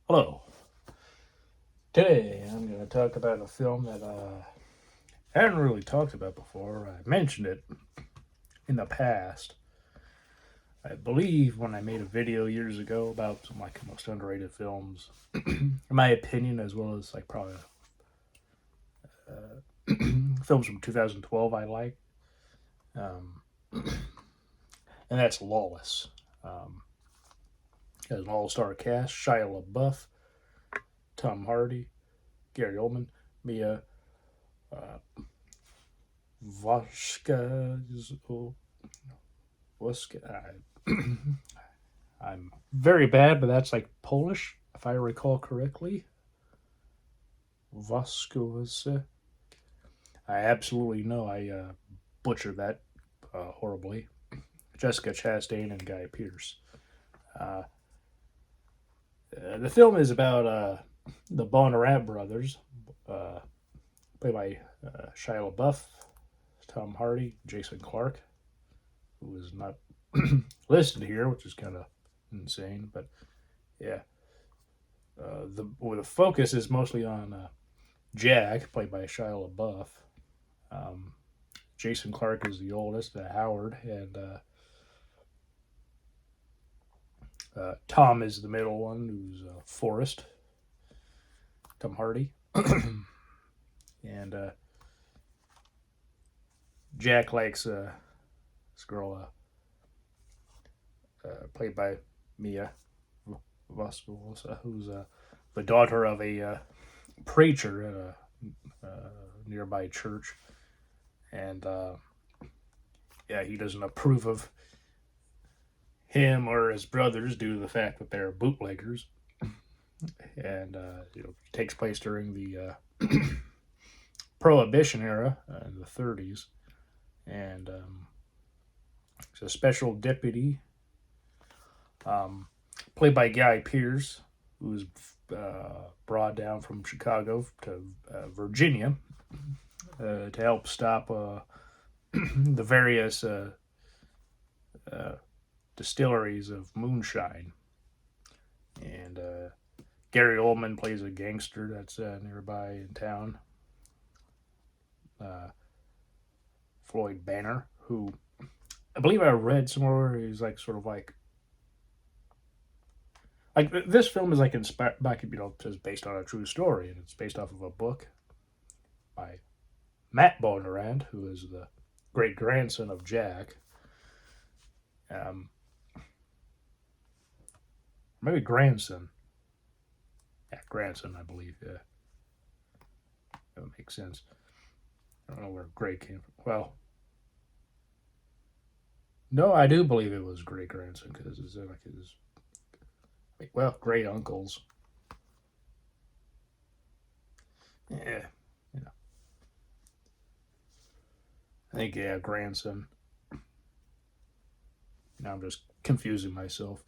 Hello. Today I'm going to talk about a film that I hadn't really talked about before. I mentioned it in the past. I believe when I made a video years ago about some like most underrated films, in my opinion, as well as like probably films from 2012 I like, um, and that's Lawless. Um, has an all-star cast: Shia LaBeouf, Tom Hardy, Gary Oldman, Mia Voska. I'm very bad, but that's like Polish, if I recall correctly. Voskowska. I absolutely know I butchered that horribly. Jessica Chastain and Guy Pearce. Uh, the film is about the Bonnarant brothers, uh, played by Shia LaBeouf, Tom Hardy, Jason Clarke, who is not listed here, which is kind of insane. But yeah, the focus is mostly on Jack, played by Shia LaBeouf. Um, Jason Clarke is the oldest, Howard, and Tom is the middle one, who's Forrest, Tom Hardy, and Jack likes this girl, played by Mia Voskowska, who's the daughter of a preacher at a nearby church, and yeah, he doesn't approve of him or his brothers due to the fact that they're bootleggers, and takes place during the Prohibition era in the 30s, and he's a special deputy, um, played by Guy Pearce, who's brought down from Chicago to Virginia to help stop the various distilleries of moonshine. And Gary Oldman plays a gangster that's nearby in town. Uh, Floyd Banner, who I believe I read somewhere he's like sort of like this film is like inspired back, is based on a true story, and it's based off of a book by Matt Bonnarant, who is the great grandson of Jack. Um, Maybe grandson. Yeah, grandson, I believe. Yeah, that would make sense. I don't know where great came from. Well, no, I do believe it was great grandson because it's like his great uncles. Yeah, you know, I think yeah, grandson. Now I'm just confusing myself,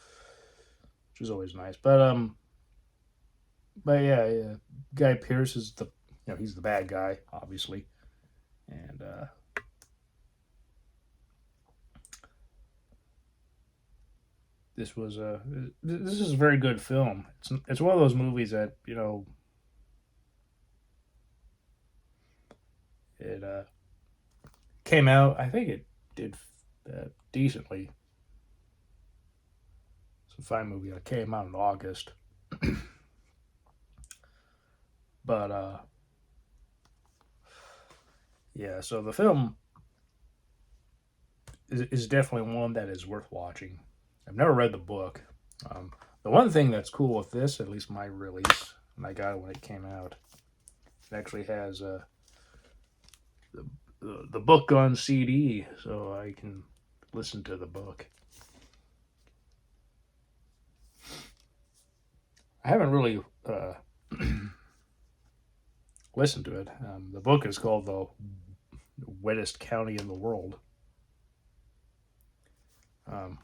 which is always nice. But yeah, yeah. Guy Pearce is he's the bad guy, obviously, and this was a this is a very good film. It's one of those movies that it came out. I think it did decently. It's a fine movie. It came out in August, but yeah. So the film is definitely one that is worth watching. I've never read the book. Um, the one thing that's cool with this, at least my release, and I got it when it came out, it actually has the book on CD, so I can listen to the book. I haven't really listened to it. The book is called The Wettest County in the World. Um,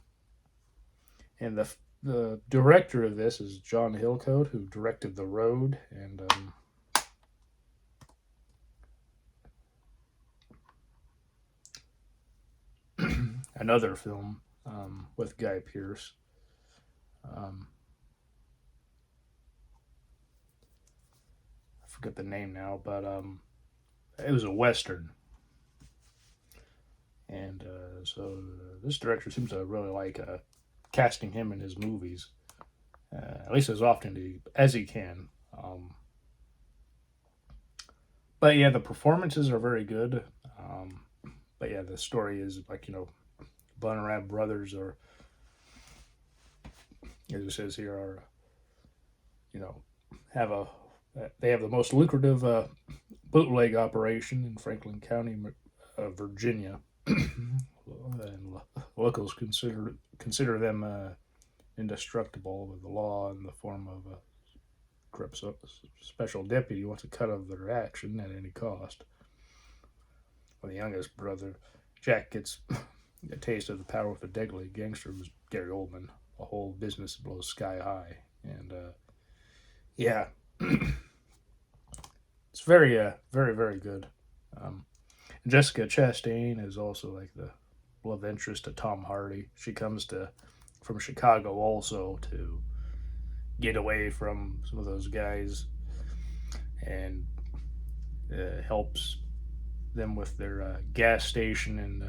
and the director of this is John Willcoat, who directed The Road and another film with Guy Pearce. Um, forget the name now, but it was a western, and this director seems to really like casting him in his movies, at least as often as he can. But yeah, the performances are very good. But yeah, the story is like, Bunnerat brothers are, as it says here, are, you know, have a they have the most lucrative bootleg operation in Franklin County, Virginia, and locals consider them indestructible with the law in the form of a special deputy wants a cut of their action at any cost. When the youngest brother, Jack, gets a taste of the power of a deadly gangster who's Gary Oldman, the whole business blows sky high. And yeah, it's very, very, very good. Jessica Chastain is also like the love interest to Tom Hardy. She comes from Chicago also to get away from some of those guys and helps them with their gas station and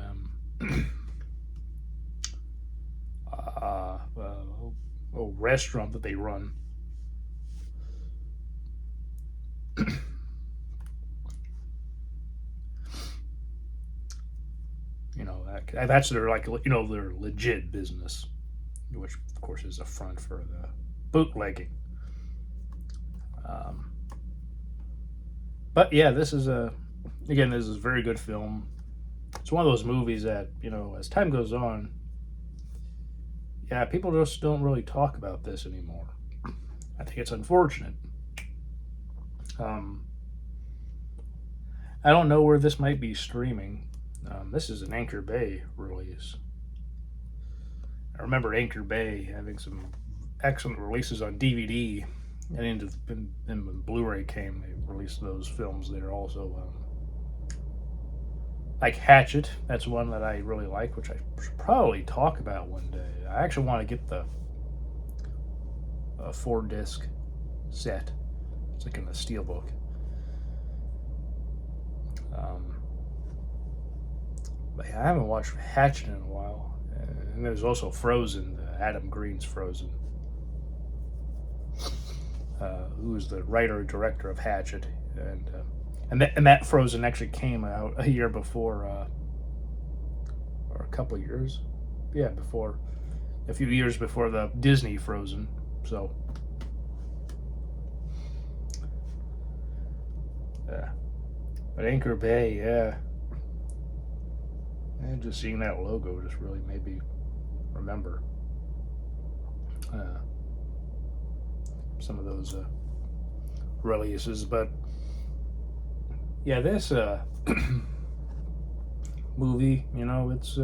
restaurant that they run. That's their their legit business, which of course is a front for the bootlegging. But yeah, this is a very good film. It's one of those movies that, as time goes on, yeah, people just don't really talk about this anymore. I think it's unfortunate. I don't know where this might be streaming. This is an Anchor Bay release. I remember Anchor Bay having some excellent releases on DVD, and when Blu-ray came, they released those films there also. Like Hatchet, that's one that I really like, which I should probably talk about one day. I actually want to get the 4-disc set. It's like in the Steelbook. But yeah, I haven't watched Hatchet in a while. And there's also Frozen, Adam Green's Frozen, who is the writer and director of Hatchet, and that Frozen actually came out a year before, or a couple of years, a few years before the Disney Frozen. So, but Anchor Bay, yeah. And just seeing that logo just really made me remember some of those releases. But yeah, this movie, it's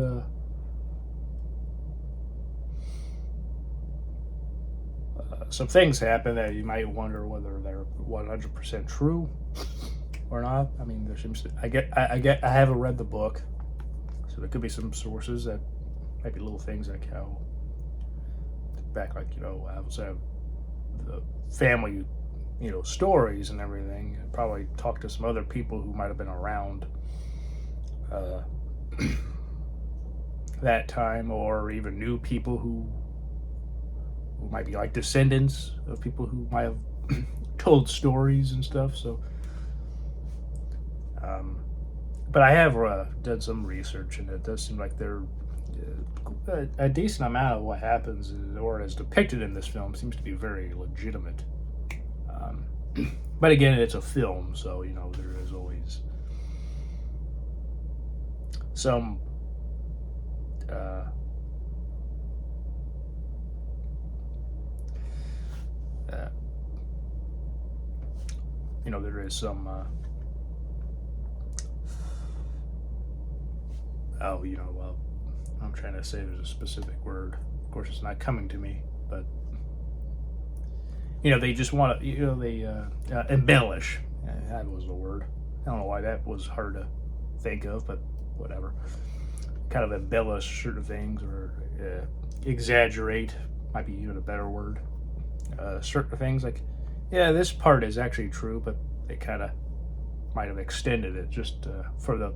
some things happen that you might wonder whether they're 100% true or not. I mean, there seems to I haven't read the book. So there could be some sources that might be little things like how back, I was the family, stories and everything. And probably talk to some other people who might have been around that time, or even knew people who might be like descendants of people who might have told stories and stuff. So. But I have done some research, and it does seem like there a decent amount of what happens, or is depicted in this film, seems to be very legitimate. But again, it's a film, so there is always some there is some. I'm trying to say there's a specific word. Of course, it's not coming to me, but they just want to, they embellish. That was the word. I don't know why that was hard to think of, but whatever. Kind of embellish certain things, or exaggerate, might be even a better word. Certain things like, yeah, this part is actually true, but they kind of might have extended it just for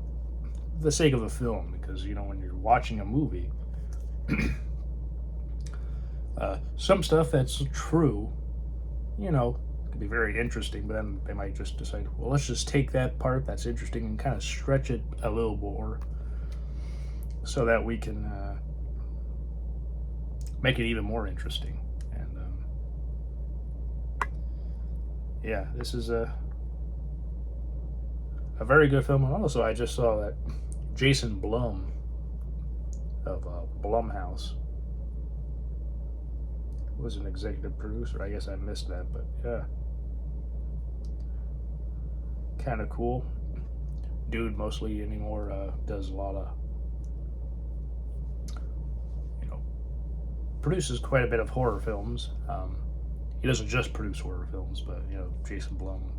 the sake of the film, because when you're watching a movie, some stuff that's true, can be very interesting, but then they might just decide, well, let's just take that part that's interesting and kind of stretch it a little more so that we can make it even more interesting. And yeah, this is a very good film. And also, I just saw that Jason Blum of Blumhouse was an executive producer. I guess I missed that, but yeah, kind of cool. Dude mostly anymore does a lot of, produces quite a bit of horror films. He doesn't just produce horror films, but Jason Blum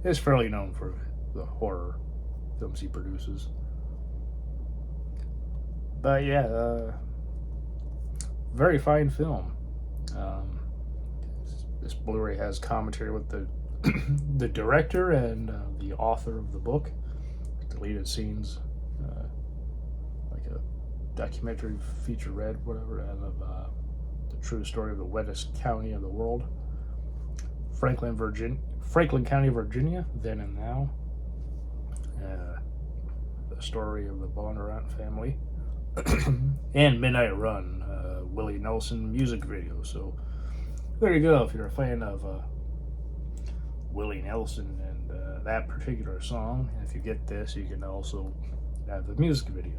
is fairly known for the horror films he produces. But yeah, very fine film. This Blu-ray has commentary with the the director and the author of the book, deleted scenes, like a documentary featurette, whatever, and of the true story of the wettest county in the world, Franklin County, Virginia, then and now. The story of the Bondurant family, and Midnight Run, Willie Nelson music video. So there you go. If you're a fan of Willie Nelson and that particular song, and if you get this, you can also have the music video.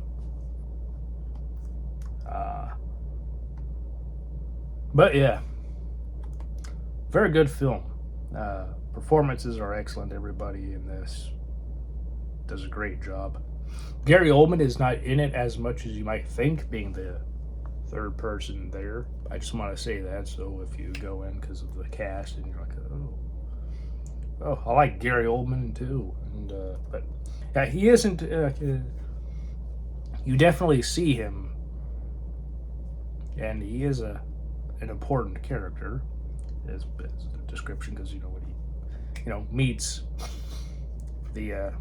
But yeah, very good film. Performances are excellent. Everybody in this does a great job. Gary Oldman is not in it as much as you might think, being the third person there. I just want to say that, so if you go in because of the cast and you're like, oh, I like Gary Oldman too, and but he isn't. You definitely see him, and he is an important character, as the description, because when he meets the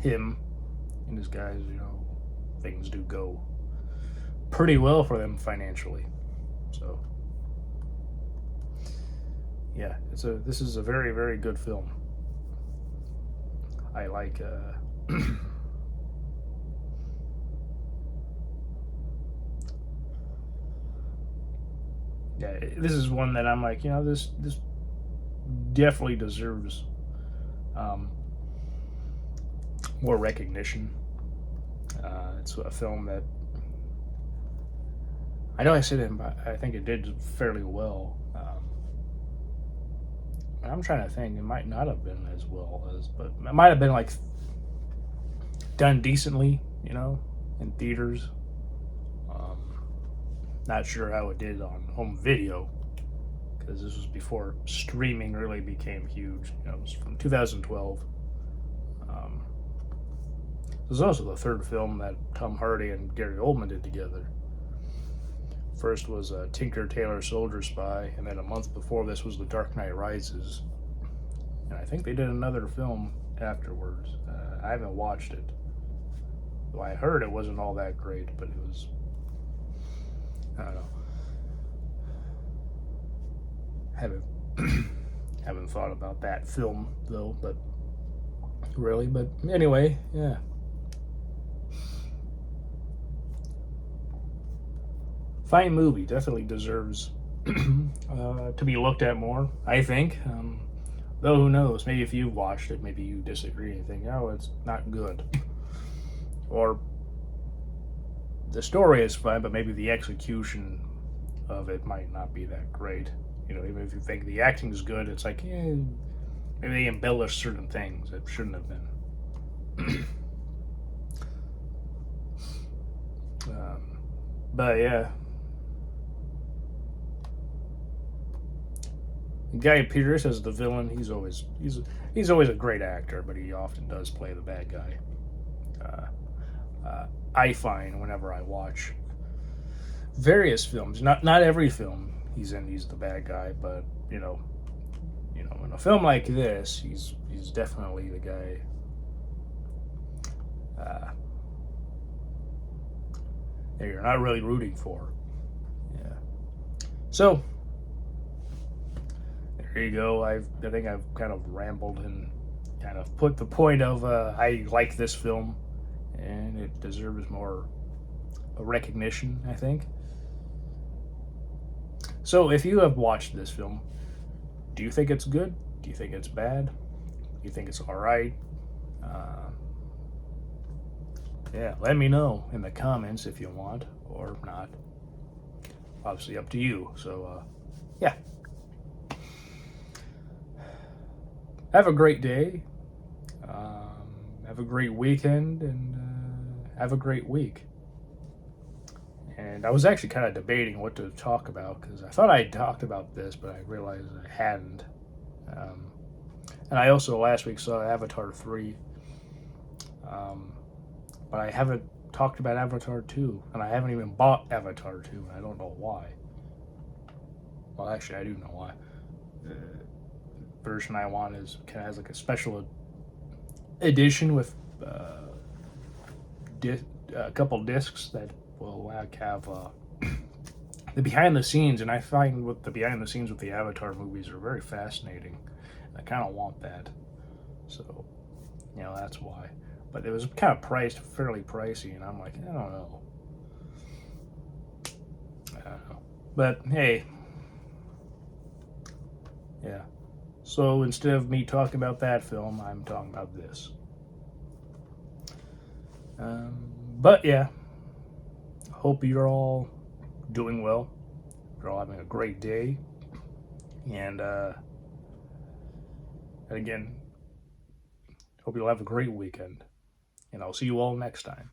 him and his guys, things do go pretty well for them financially. So yeah, this is a very, very good film. I like yeah, this is one that I'm like, this definitely deserves more recognition. It's a film that I know I said it, but I think it did fairly well. I'm trying to think, it might not have been as well as, but it might have been like done decently, in theaters. Not sure how it did on home video, because this was before streaming really became huge. It was from 2012. This was also the third film that Tom Hardy and Gary Oldman did together. First was Tinker Tailor Soldier Spy, and then a month before this was The Dark Knight Rises. And I think they did another film afterwards. I haven't watched it. Though I heard it wasn't all that great, but it was, I don't know. Haven't thought about that film though, but really, but anyway, yeah. Fine movie, definitely deserves to be looked at more, I think. Though who knows, maybe if you watched it, maybe you disagree and think, oh, it's not good. Or the story is fine, but maybe the execution of it might not be that great. Even if you think the acting is good, it's like, yeah, maybe they embellish certain things that shouldn't have been. But yeah. Guy Pearce as the villain, he's always a great actor, but he often does play the bad guy. I find whenever I watch various films, not every film he's in, he's the bad guy, but in a film like this, he's definitely the guy that you're not really rooting for. Yeah. So there you go. I think I've kind of rambled and kind of put the point of I like this film, and it deserves more recognition, I think. So if you have watched this film, do you think it's good? Do you think it's bad? Do you think it's all right? Uh, yeah, let me know in the comments if you want or not. Obviously, up to you. So, yeah. Have a great day. Have a great weekend, and have a great week. And I was actually kind of debating what to talk about because I thought I talked about this, but I realized I hadn't. Um, and I also last week saw Avatar 3, um, but I haven't talked about Avatar 2, and I haven't even bought Avatar 2, and I don't know why. Well, actually, I do know why. The version I want is kind of has like a special edition with a couple discs that will like have the behind the scenes, and I find with the behind the scenes with the Avatar movies are very fascinating. I kind of want that, so that's why. But it was kind of priced fairly pricey, and I'm like, I don't know. But hey, yeah. So instead of me talking about that film, I'm talking about this. But yeah, hope you're all doing well. You're all having a great day, and again, hope you'll have a great weekend. And I'll see you all next time.